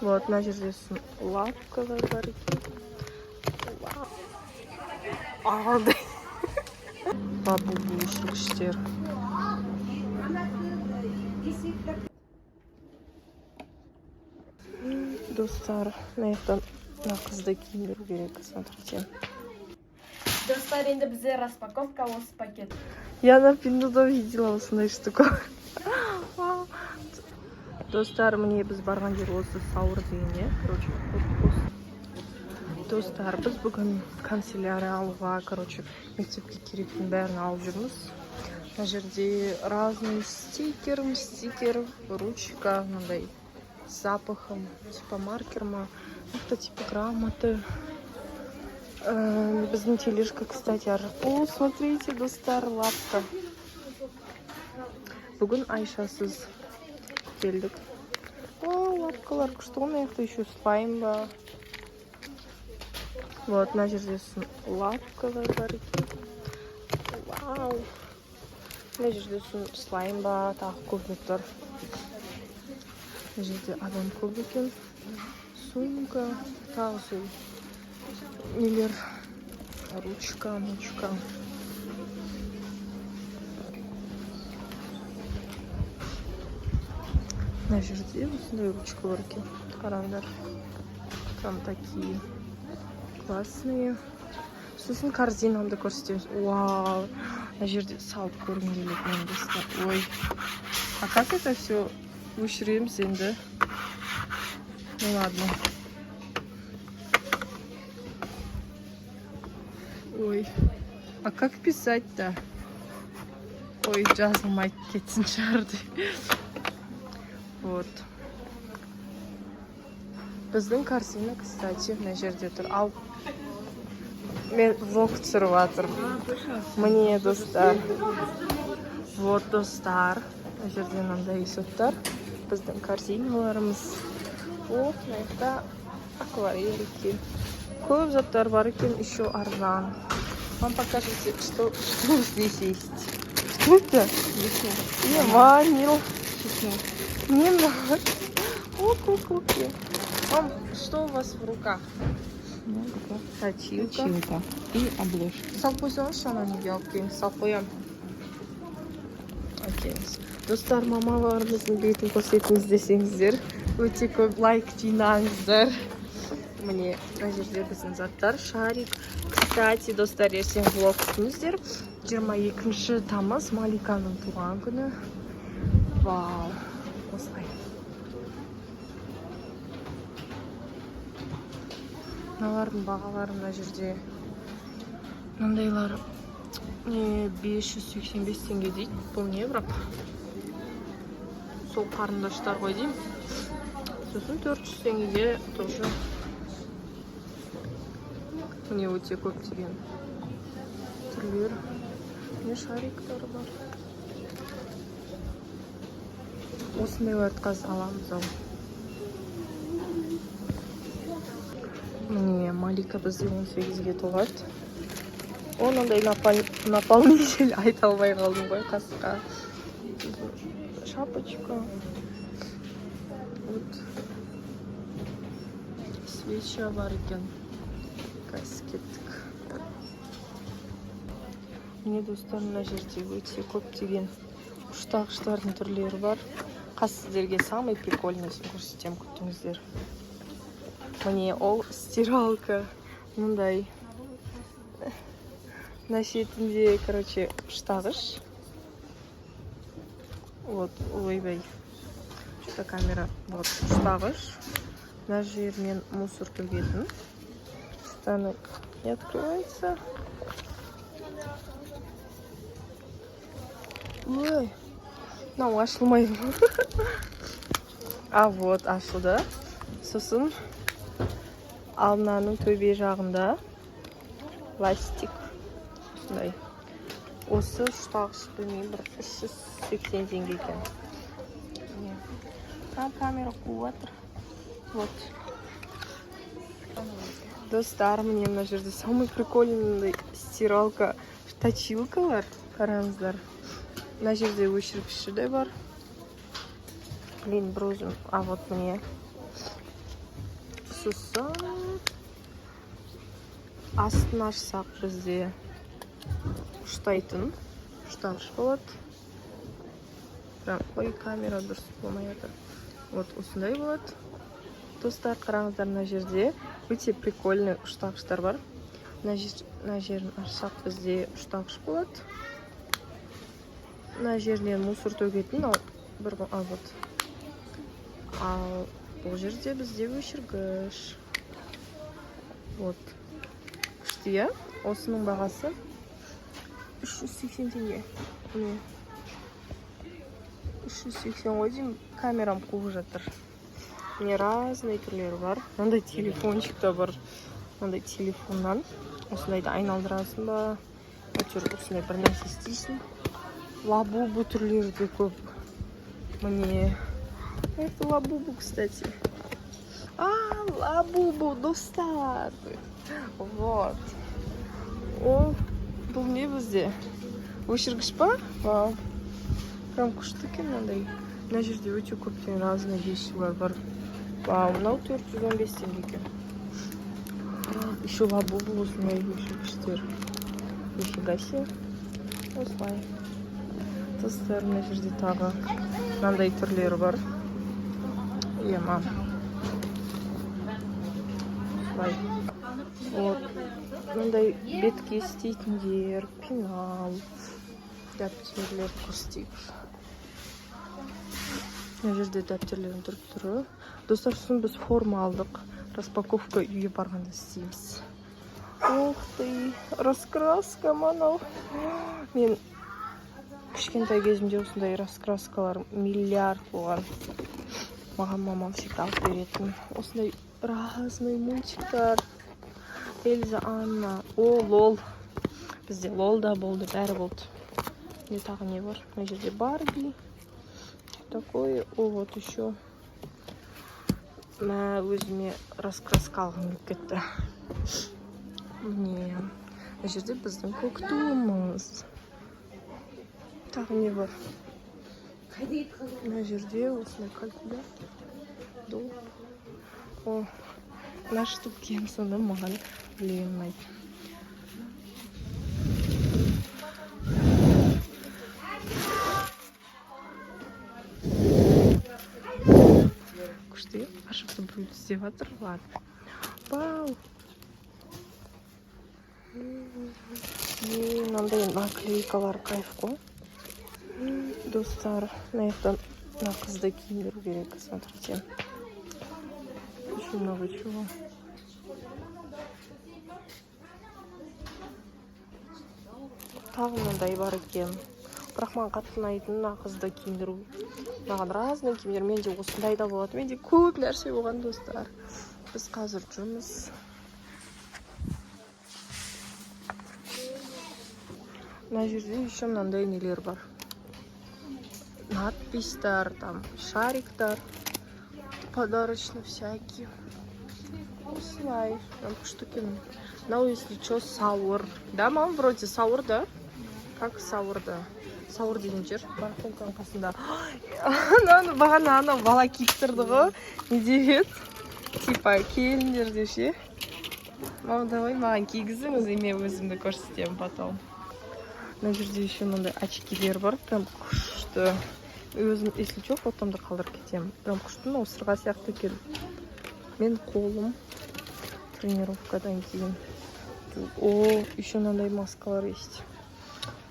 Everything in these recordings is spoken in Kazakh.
Вот, мына жерде лапкалар бар екен. Алды. Бабу ішкіштер. Достар, мына қызды киіндіру керек, смотрите. Достар, енді бізде распаковка осы пакет. Я на Пиндудо видела осындай штуку. Достар, міне біз барған жер осы Сауыр деген, короче, достар, біз бүгін канцелярия алуға, короче, мектепке керектің бәрін алып жүрміз. Мына жерде разный стикер, ручка, мындай с запахом, типа маркер ма, это типа грамоты. Біздің тележка, кстати, о, смотрите, достар, лапка. Бүгін Айшасыз келдік. О, лапкалар, что у меня еще слайм ба. Вот, мына жерде лапкалар бар екен. Вау. Мына жерде слайм ба, тағы көбік бар. Мына жерде адам көп екен. Сумка, тағы сол нелер, ручка. Мына жерде осындай ручка бар екен. Қараңдар. Там такие классные. Сосын корзинамды көрсетеміз. Вау. Мына жерде салып көргім келеді. Ой. А как это все өшіреміз енді? Ну ладно. Ой. А как писать-то? Ой, жазылмайды кетсін шығарды. Вот. Біздің корзина, кстати, мына жерде тұр. Ал, мен влог түсіріп жатырмын. Міне, достар. Вот, достар. Мына жерде мынандай заттар. Біздің корзиналарымыз. Вот, мына акварельки. Көп заттар бар екен, еще арзан. Вам покажите, что здесь есть. Что это? Не ванил. Не надо. О, куколки. Мам, что у вас в руках? Точилка. И обложка. Салып қойсаңызшы, ананы алып келin, салып қоямын. Окей. Достар, мамаларымыздың бетін көрсетіңіз десеңіздер, өте көп лайк жинаңыздар. Міне, мына жерде біздің заттар, шарик. Кстати, достар, ертең влог күтіңіздер. 22 тамыз Маликаның туған күні. Вау, осылай. Мыналардың бағалары мына жерде. Мындайлар 585 теңге дейді. Бұл не бірақ? Сол қарындаштар ғой деймін. Сосын 400 теңгеге тоже. Міне өте көптеген түрлер. Міне шариктары бар. Осындайларды қазір аламыз ау. Міне Малика бізде 18-ге толады. Ондай наполнитель айта алмай қалдым ғой қасқа. Шапочка. Вот. Свеча бар екен. Каскеттік. Міне достар, мына жерде өте көптеген ұштағыштардың түрлері бар. Қазір сіздерге самый прикольныйсын көрсетем, күтіңіздер. Міне ол стиралка. Мындай. На шетінде, короче, ұштағыш. Вот, ойбай. Что-то камера. Вот, ұштағыш. Мына жермен мусор төгетін. Станок не открывается. Ой, мынау ашылмайды. А вот ашылды. Сосын ал мынаның төбе жағында пластик. Осындай. Осы ұштағыш білмеймін, бір 380 теңге екен. Там камера қуып жатыр. Вот. Достар, міне мына жерде самый прикольный стиралка, точилкалар. Қараңыздар. Мына жерде өшіргіші де бар. Блин, брузим. А вот міне. сосын астын ашсақ бізде ұштайтын ұштағыш болады. Ой, камера дұрыс болмай жатыр. Вот осындай болады. Достар, қараңыздар, мына жерде өте прикольный ұштағыштар бар. Мына жерін ашсақ бізде ұштағыш болады. Мына жерінен мусор төгетін, вот. Ал бұл жерде бізде өшіргіш. Вот. Күшті, иә? Осының бағасы 380 теңге. 380 ғой деймін, камерам қуып жатыр. Міне разный түрлері бар. Мынандай телефончик та бар. Мынандай телефоннан осындайды айналдырасың ба? Әйтеуір осындай бір нәрсе істейсің. Лабубу түрлері де көп. Міне. Это лабубу, кстати. Лабубу, достар. Вот. О, бұл не бізде? Өшіргіш па? Вау. Прям күшті екен мынандай. Мына жерде өте көптен разный вещилар бар. Вау, мынау 415 теңге екен. Еще лабубу осындай өшіргіштер. Нифига себе. Осылай. Достар, мына жерде тағы мынандай түрлері бар. Ема. Осылай. Вот. Мынандай бетке істейтіндер, пенал, дәптерлер көрсетейік. Мына жерде дәптерлердің түрі. Достар, сосын біз форма алдық. Распаковка үйге барғанда істейміз. Ух ты, раскраска манау. Мен кішкентай кезімде осындай раскраскалар миллиард болған. Маған мамам всегда алып беретін. Осындай разный мультиктар. Эльза, Анна. О, лол. Бізде лол да болды, бәрі болды. Не тағы не бар? Мына жерде Барби. Такое. О, вот еще. Мә өзіме раскраска алғым кетті. Міне. Мына жерде біздің көк туымыз. Тағы не бар? Мына жерде осындай калькулятор. Доп. О, мына штукен соны маған білмейді. Күшті, ашықты біреу істеп жатыр. Ладно. Вау. Мынандай наклейкалар кайф қой. Достар, мына қызды киіндіру керек. Смотрите. Очень много чего. Тағы мынандай бар екен. Бірақ маған қатты ұнайтын мына қызды киіндіру. Маған разный киімдер. Менде осындай да болады. Менде көп нәрсе болған, достар. Біз қазір жүрміз. Мына жерде еще мынандай нелер бар. Надпистар, там шариктар, подарочно всякие. Осылай. Там штуки. Ну, если что, саур. Да, мам, вроде саур, да? Как саур, да? Саур деген жер. Барқолканың қасында. Бағана ана бала киіп тұрды ғой. Не деп? Типа, келіндер деше. Мам, давай маған кигізіңіз, мен өзімді көрсетемін потом. Мына жерде еще мынандай очкилер бар. Прям күшті. Өзім, если что, фотомды қалдырып кетемін. Прям күшті, но сырға сияқты екен. Мен қолым тренировкадан кейін. О, еще мынандай маскалар есть.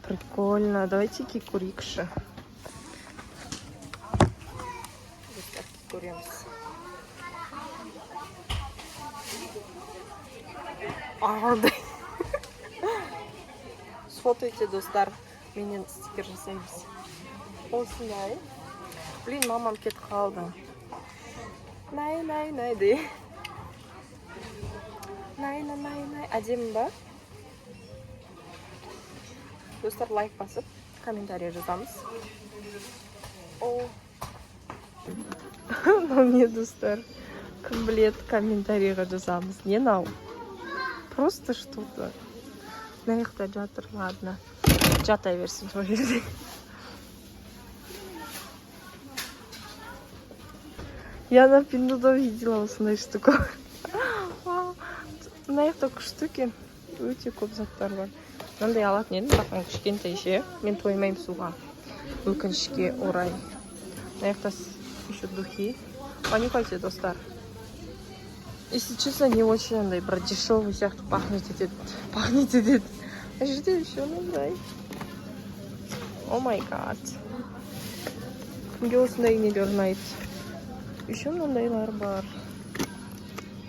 Прикольно. Давайте-ки көрейікші. Көреміз. Ағандай. Сфотойте, достар. Менен стикер жасаймыз. Осындай. Блин, мамам кетіп қалды. Най, де. Най. Әдемі ба? Достар, лайк басып, комментарий жазамыз. О. Не, достар. Кім білет комментарийға жазамыз. Не нау? Просто что-то. Наверхта жатыр, ладно. Жатай берсін сол жерде. Я на Пиндудо видела осындай штуку. мына жақта күшті екен. Өте көп заттар бар. Мынандай алатын едім, бірақ мен кішкентай ше. Мен тоймаймын суға. Өкінішке орай. Мына жақта еще духи. Понюхайте, достар. Если честно, не очень андай бір дешевый сияқты пахнет етеді. А жерде еще мындай. О май гад. Кімге осындай нелер ұнайды? Еще мынандайлар бар.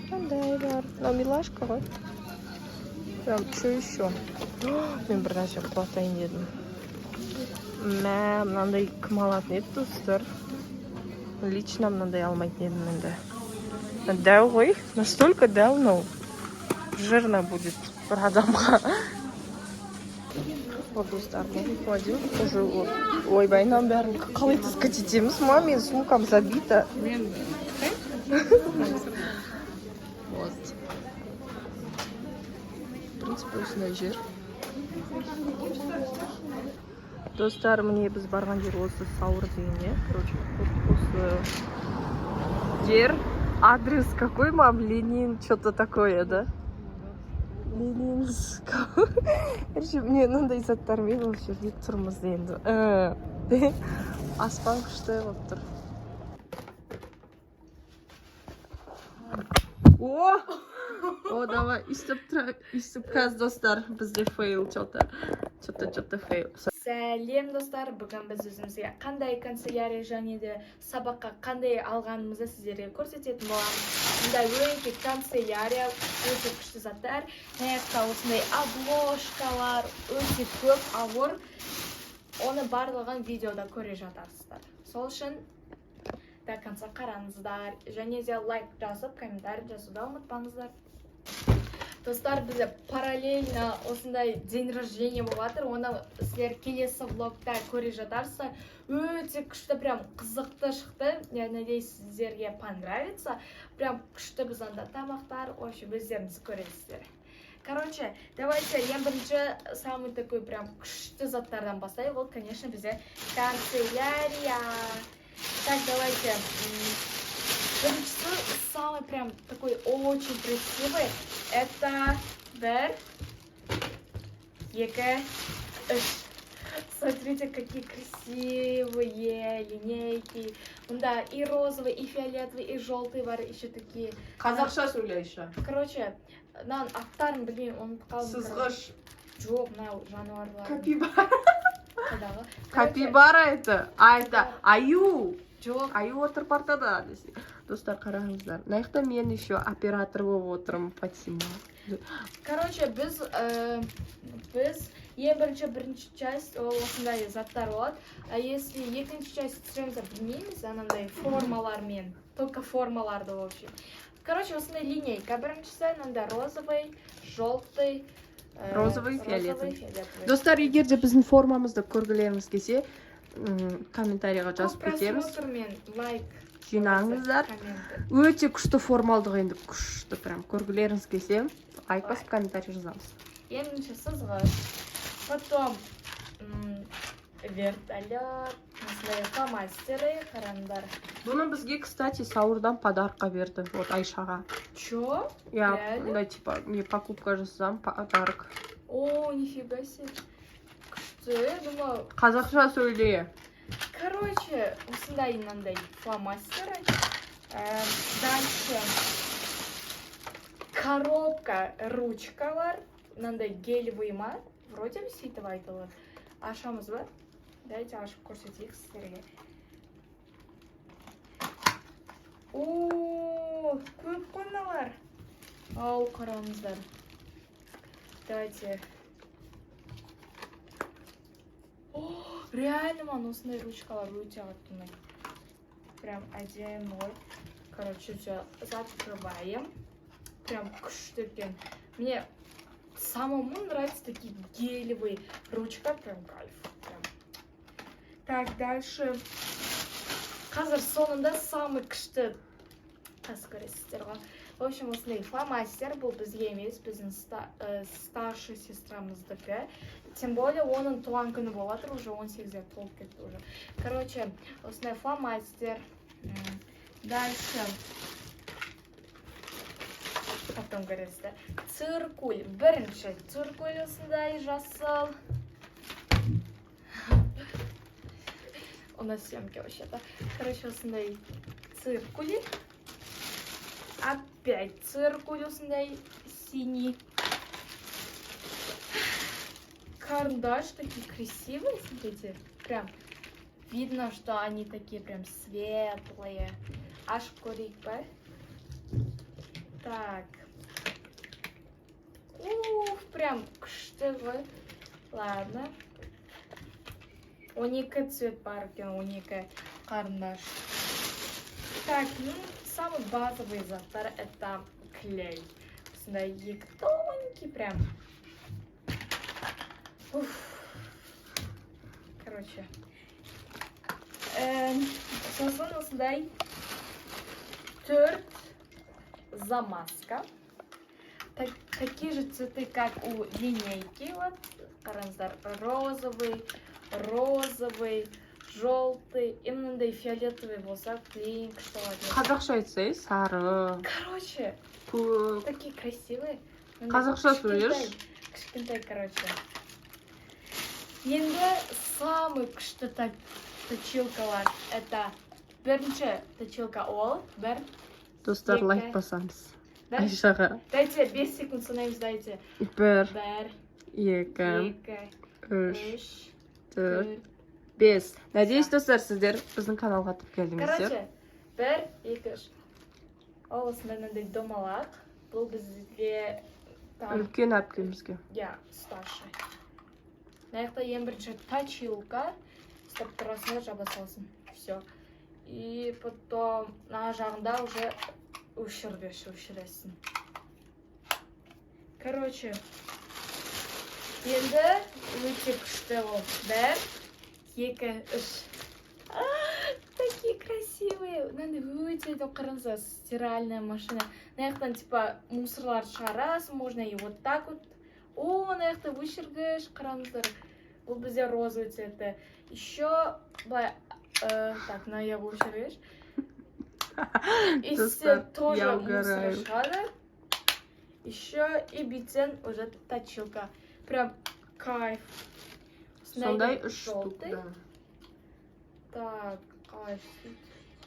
Мынандай бар. Мынау милашка ғой. Прям, что еще? Мен бір нәрсе құлатайын дедім. Мынандай кім алатын еді, достар? Лично мынандай алмайтын едім енді. Дәу ғой. Настолько дәу, но жирно будет бір адамға. Вот, достар, мы кладем уже вот. Ойбай, нам бәрін қалай таскать етеміз ма? Мен сумкам забита. Вот. В принципе, осындай жер. Достар, міне біз барған жер осы Сауыр деген, короче, осы жер. Адрес какой, мам? Ленин, что-то такое, да? Ленинск. Короче, мне мынандай заттармен осы жерде тұрмыз енді. Аспан күшті болып тұр. О, давай, истіп каз, достар. Бізде фейл, что-то фейл. Сәлем, достар. Бүгін біз өзімізге қандай канцелярия және де сабаққа қандай алғанымызды сіздерге көрсететін боламыз. Мұндай өте канцелярия, өте күшті заттар. Мына осындай обложкалар, өте көп ауыр. Оны барлығын видеода көре жатарсыздар. Сол үшін до конца қараңыздар. Және де лайк жазып, комментарий жазуды ұмытпаңыздар. Достар, бізде параллельно осындай день рождения болады. Оны сіздер келесі влогта көре жатарсыздар. Өте күшті, прям қызықты шықты. Я надеюсь, сіздерге понравится. Прям күшті біз анда тамақтар, вообще өздеріңіз көресіздер. Короче, давайте ең бірінші самый такой прям күшті заттардан бастайық. Вот, конечно, бізде канцелярия. Так, давайте. Самый прям такой очень красивый. Это бір, екі, үш. Смотрите, какие красивые линейки. Да, и розовый, и фиолетовый, и желтый бар, еще такие. Қазақша сөйлейші. Короче, нан аттарын білмеймін, оны қалдым. Сызғыш. Жоқ, мынау жануарлар. Капибара. Қайдағы? Капибара это. А это аю. Жоқ. Аю отыр партада. Достар, қараңыздар. Мына жақта мен еще оператор болып отырмын, Фатима. Короче, біз ең бірінші часть осындай заттар болады. А если екінші часть түсіреміз, білмейміз, анандай формалармен, только формаларды в общем. Короче, осындай линейка біріншісі, анандай розовый, желтый, розовый, фиолетовый. Достар, егер де біздің формамызды көргілеріңіз келсе, комментарийға жазып кетеміз. Просмотрмен лайк жинаңыздар. Өте күшті формалдығы енді күшті, прям көргілеріңіз келсе, лайк басып комментарий жазамыз. Ең бірінші сызғыш, потом вертолет, фломастеры, қараңдар. Бұны бізге, кстати, Сауырдан подарка берді, вот Айшаға. Чё? Я, да, типа, мне покупка жасасам, подарок. О, нифига себе. Күшті, думаю. Қазақша сөйле. Короче, осындай мынандай фломастеры. Дальше коробка ручкалар, мынандай гелевый ма, вроде бы сөйтіп айтылады. Ашамыз ба? Дайте ашып көрсетейік сіздерге. О, көп қоймалар. Ау, қараңыздар. Давайте. О, реально, ман, осындай ручкалар өте қатты ұнайды. Прям әдемі. Короче, все, закрываем. Прям күшті екен. Мне самому нравятся такие гелевые ручка, прям кайф. Прям. Так, дальше. Қазір соңында самый күшті көресіздер ғой. В общем, осындай фломастер, бұл бізге емес, біздің старший сестрамыздікі. Тем более, оның туған күні болады, уже 18 толып кетті уже. Короче, осындай фломастер. Дальше. потом көресіздер. Циркуль. Бірінші циркуль осындай жасыл. У нас съемки вообще-то. Короче, осындай циркуль. Опять циркуль осындай синий. Карандаш такие красивые, смотрите. Прям видно, что они такие прям светлые. Аж көрейік па? Так. Ух, прям күшті ғой. Ладно. 12 цвет бар екен, 12 карандаш. Так, ну, самый базовый заттар это клей. Осындай екі тоненький прям. Уф. Короче. Сосын осындай 4 замазка. Такие же цветы, как у линейки. Вот, карандаш розовый, желтый, и мындай фиолетовый болса, клейн, что ли. Қазақша айтсай, сары. Короче, Көк. такие красивые. Қазақша сөйлеш. Кішкентай, короче. Енді самый күшті точилкалар. Это бірінші точилка ол, бір. Достар, Екі. лайк басамыз. Бір. Айшаға. Дайте 5 секунд санаймыз, дайте. 1, 1, 2, 2, 3, 3, 4, 5. Надеюсь, достар, сіздер біздің каналға тіп келдіңіздер. Короче, 1, 2, 3. Ол осындай мынандай домалақ. Бұл бізге там... Үлкен әпкемізге. Я, старший. Наякта ең бірінші точилка. Стоп тұрасына жаба салсын. Все. И потом на жағында уже өшіресің. Короче, енді өте күшті ол. 1, 2, 3. Такие красивые. Надо өте деп қараңыздар, стиральная машина. Наяқтан типа мусорлар шығарасың, можно и вот так вот. О, наяқта өшіргіш, қараңыздар. Бұл бізде розовый цветі. Еще, так, на я өшіргіш. И все тоже мусор шығады. Еще и битен уже точилка. Прям кайф. Сондай 3 штук, да. Так, кайф.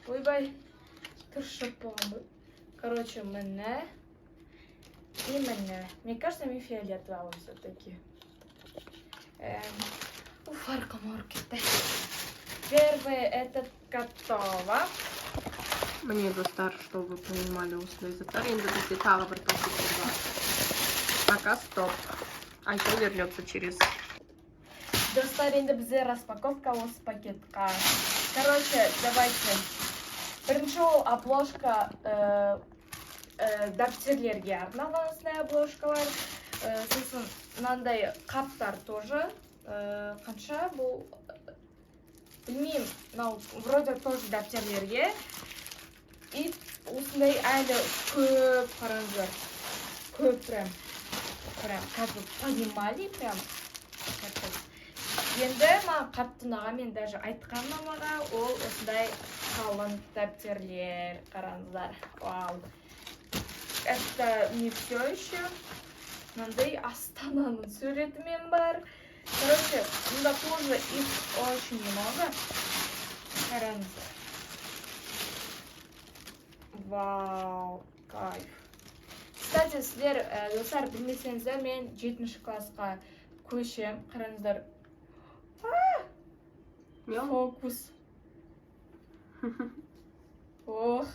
Ойбай, тұршы помы. Короче, мне и мне. Мне кажется, мне фиолетовый все-таки. Фарка-марки. Первое это готово. Мне достар, чтобы вы понимали, осындай заттар. Енді бізде тағы бір пакет бар. Пока стоп. Айша вернется через... Достар, енді бізде распаковка осы пакетка. Короче, давайте. Бірінші ол обложка дәптерлерге арналған осындай обложкалар. Сосын мынандай қаптар тоже. Қанша бұл... Білмеймін, вроде тоже дәптерлерге. И осындай әлі көп қараңыздар. Көп прям. Как вы понимали, прям. Енді маған қатты ұнаған, мен даже айтқан мамаға, ол осындай қалың дәптерлер, қараңыздар. Вау. Это не все еще. Мынандай Астананың суретімен бар. Короче, мында тоже их очень много. Қараңыздар. Вау, кайф. Кстати, сіздер, достар, білмесеңіздер, мен 7-ші классқа көшем. Қараңыздар. Фокус. Ох.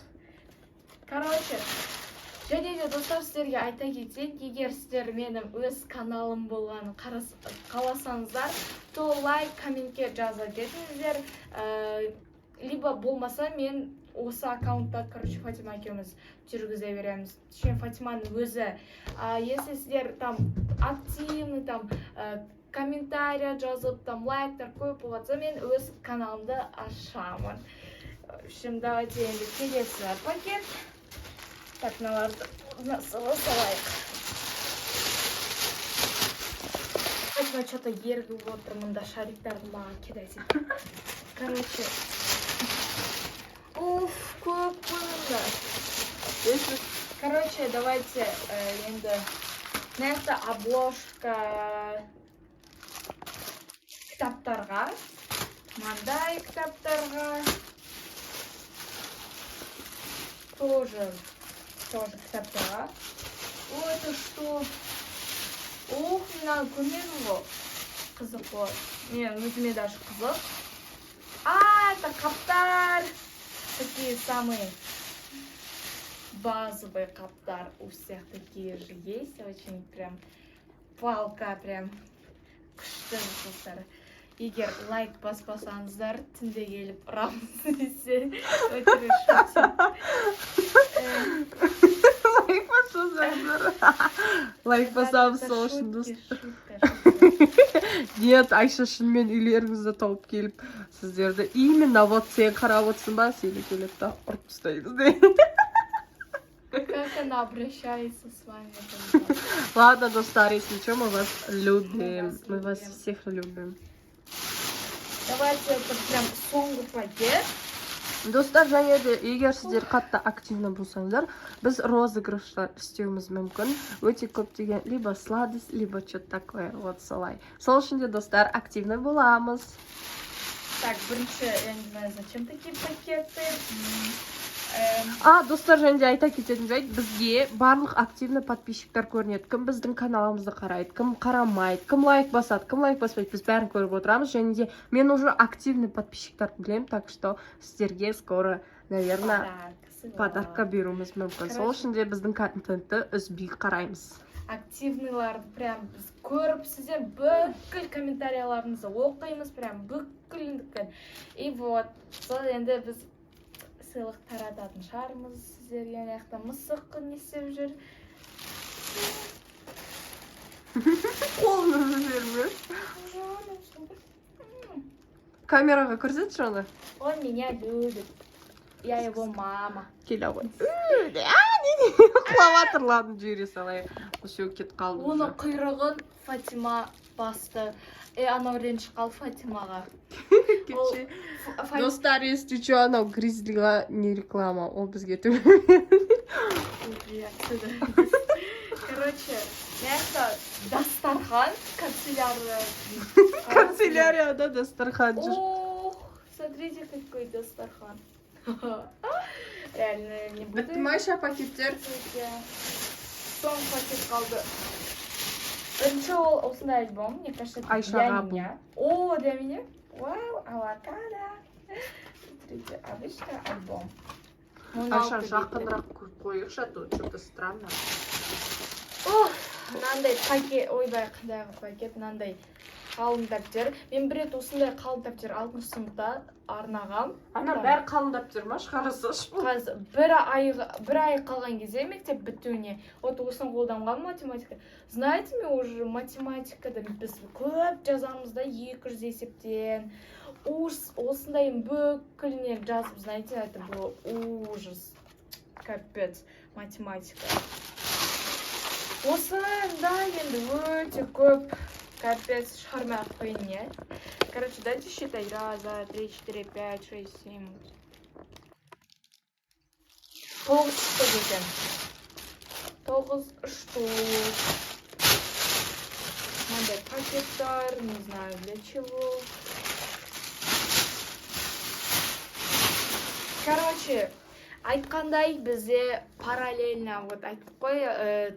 Короче, және де достар, сіздерге айта кетейін, егер сіздер менің өз каналым болғанын қаласаңыздар, то лайк, комментке жаза кетіңіздер. Либо болмаса мен осы аккаунтта, короче, Фатима екеуміз жүргізе береміз. Точнее, Фатиманың өзі. Если сіздер там активный, там комментария жазып, там лайктар көп болатса, мен өз каналымды ашамын. В общем, давайте енді келесі пакет. Так, мыналарды салайық. Фатима что-то ергіп отыр, мында шариктарды маған кидайсың. Короче, уф, көп қойында. Короче, давайте енді мына обложка кітаптарға, мындай кітаптарға тоже кітаптарға. Это что? Ух, мынаны көрмедім ғой. Қызық ғой. Мен өзіме даже қызық. Это каптар. Такие самые базовые каптар. У всех такие же есть. Очень прям палка прям күшті достар. Егер лайк баспасаңыздар, түнде келіп ұрамыз десе, өтірік шутим. Лайк баспасаңыздар. Лайк басамыз сол үшін достар. Нет, Айша шынымен үйлеріңізді тауып келіп, сіздерді именно вот сен қарап отырсың ба, сені келіп та ұрып тастаймыз дейді. Как она обращается с вами? Ладно, достар, если что, мы вас любим. Мы вас всех любим. Давайте это прям соңғы пакет. Достар, және де егер сіздер қатты активны болсаңыздар, біз розыгрыштар істеуіміз мүмкін. Өте көптеген либо сладость, либо что-то такое. Вот солай. Сол үшін де достар активны боламыз. Так, бірінші, я не знаю, зачем такие пакеты. Достар, және де айта кететін жайт, бізге барлық активны подписчиктар көрінеді. Кім біздің каналымызды қарайды, кім қарамайды, кім лайк басады, кім лайк баспайды, біз бәрін көріп отырамыз. Және де мен уже активный подписчиктар білемін, так что сіздерге скоро, наверное, подарка беруіміз мүмкін. Сол үшін де біздің контентті үзбей қараймыз. Активныйларды прям біз көріп, сіздер бүкіл комментарияларыңызды оқимыз, прям бүкіліндікін. И вот, сол енді біз сыйлық тарататын шығармыз сіздерге. Аяқта мысық не істеп жүр. Қолыңызды берме. Камераға көрсетші оны. Он меня любит. Я его мама. Келе ғой. Құлаватырларын жүйре салайын. Осы кет қалды. Оның құйрығын Фатима басты. Анау ренжіп қалды Фатимаға. Достар, если что, анау гризлиға не реклама, ол бізге төбе. Короче, это Дастархан, Канцелярияда Дастархан жүр. Ох, смотрите, какой Дастархан. Реально не буду. Бітті Айша пакеттер. Соң пакет қалды. Бірінші ол осындай альбом, мне кажется, для меня. О, для меня? Вау, авокадо. Смотрите, обычный альбом. Айша, жақынырақ қойықшы, а то что-то странно. Ох, мынандай пакет, ойбай, қандай пакет, мынандай қалыңдап жүр. Мен бір рет осындай қалыңдап жүр 6 сыныпта арнағам. Ана бәрі қалыңдап жүр ма? Шығарасаш бұл? Қазір бір ай қалған кезде мектеп бітуіне. Вот осыны қолданған математика. Знаете, мен уже математикада біз көп жазамыз да 200 есептен. Осындай бүкіліне жазып, знаете, это было ужас. Капец, математика. Осында енді өте көп. Капец, шығармай қойын, не? Короче, дайте считай. 1, 2, 3, 4, 5, 6, 7. 9 штук екен. 9 штук. Мынандай пакеттар, не знаю для чего. Короче, айтқандай бізде параллельно, вот айтып қой,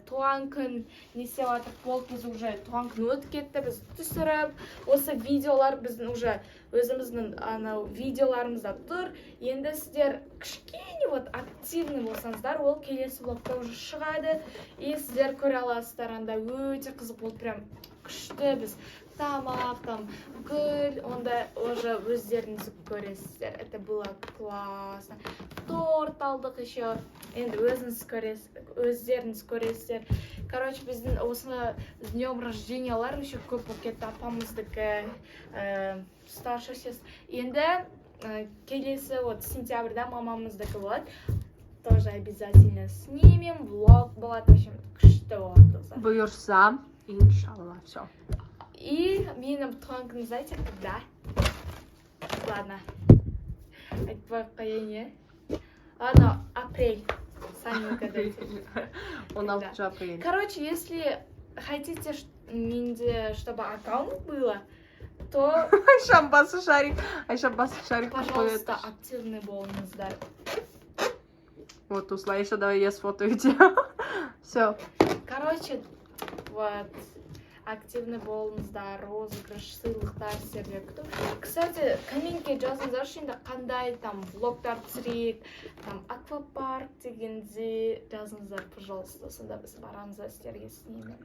туған күн не істеп жатыр, болды, біз уже туған күн өтіп кетті, біз түсіріп, осы видеолар біздің уже өзіміздің анау видеоларымызда тұр. Енді сіздер кішкене вот активный болсаңыздар, ол келесі блогта уже шығады, и сіздер көре аласыздар. Анда өте қызық болды, прям күшті. Біз тамақ, там гүл, онда уже өздеріңіз көресіздер. Это было классно. Торт алдық еще. Енді өздеріңіз көресіздер. Короче, біздің осыны днем рождениялар еще көп болып кетті. Апамыздікі, старший сестра. Енді келесі вот сентябрьда мамамыздікі болады. Тоже обязательно снимем. Влог болады. В общем, күшті болады. Бұйырса, иншалла, все. И менің туған күнім, знаете, когда? Ладно. Айтпай қойын, е? Ладно, апрель. сами угадайте. Он алып жапайын. Короче, если хотите, чтобы аккаунт было, то, Айшам басы шарик. Айшам басы шарик. пожалуйста, активный болыңыздар. Вот, Усла, еще давай я сфотоюте. Все. Короче, вот, активный болыңыздар, розыгрыш, сыйлықтар сіздерге күтіп. Кстати, комментке жазыңыздаршы енді қандай там влогтар түсірейік, там аквапарк дегенде жазыңыздар, пожалуйста. Сонда біз барамыз сіздерге снимем.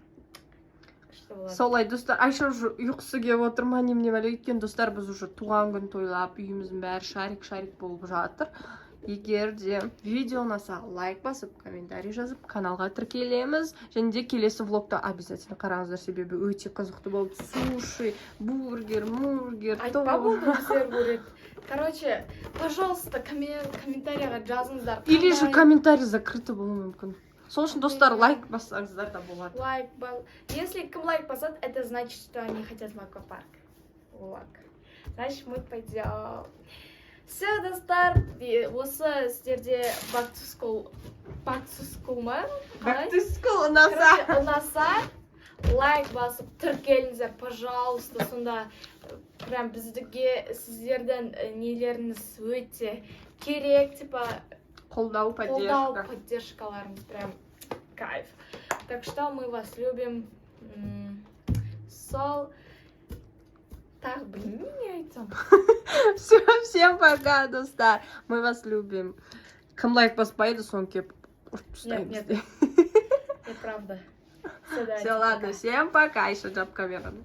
Күшті болады. Солай, достар, Айша уже ұйқысы келіп отыр ма немене бәле, өйткені достар біз уже туған күн тойлап, үйіміздің бәрі шарик болып жатыр. Егер де видео ұнаса, лайк басып, комментарий жазып, каналға тіркелеміз. Және де келесі влогта обязательно қараңыздар, себебі өте қызықты болып, суши, бургер, Айтпа болды сіздер көреді. Короче, пожалуйста, комментарийға жазыңыздар. Или же комментарий закрыты болуы мүмкін. Сол үшін достар лайк бассаңыздар да болады. Если кім лайк басады, это значит, что они хотят в аквапарк. Вот. Значит, мы пойдем. Все, достар, осы сіздерде бактускул ма? Бактускул ұнаса. Короче, ұнаса, лайк басып, тіркеліңіздер, пожалуйста. Сонда прям біздіге сіздердің нелеріңіз өте керек, типа Қолдау, поддержкаларыңыз, прям кайф. Так что мы вас любим. Сол. Так, блин, не айтсам. Все, всем пока, достар. Мы вас любим. Кім лайк баспайды, соны кеп Нет, неправда. Все, ладно, всем пока. Еще жап камераны.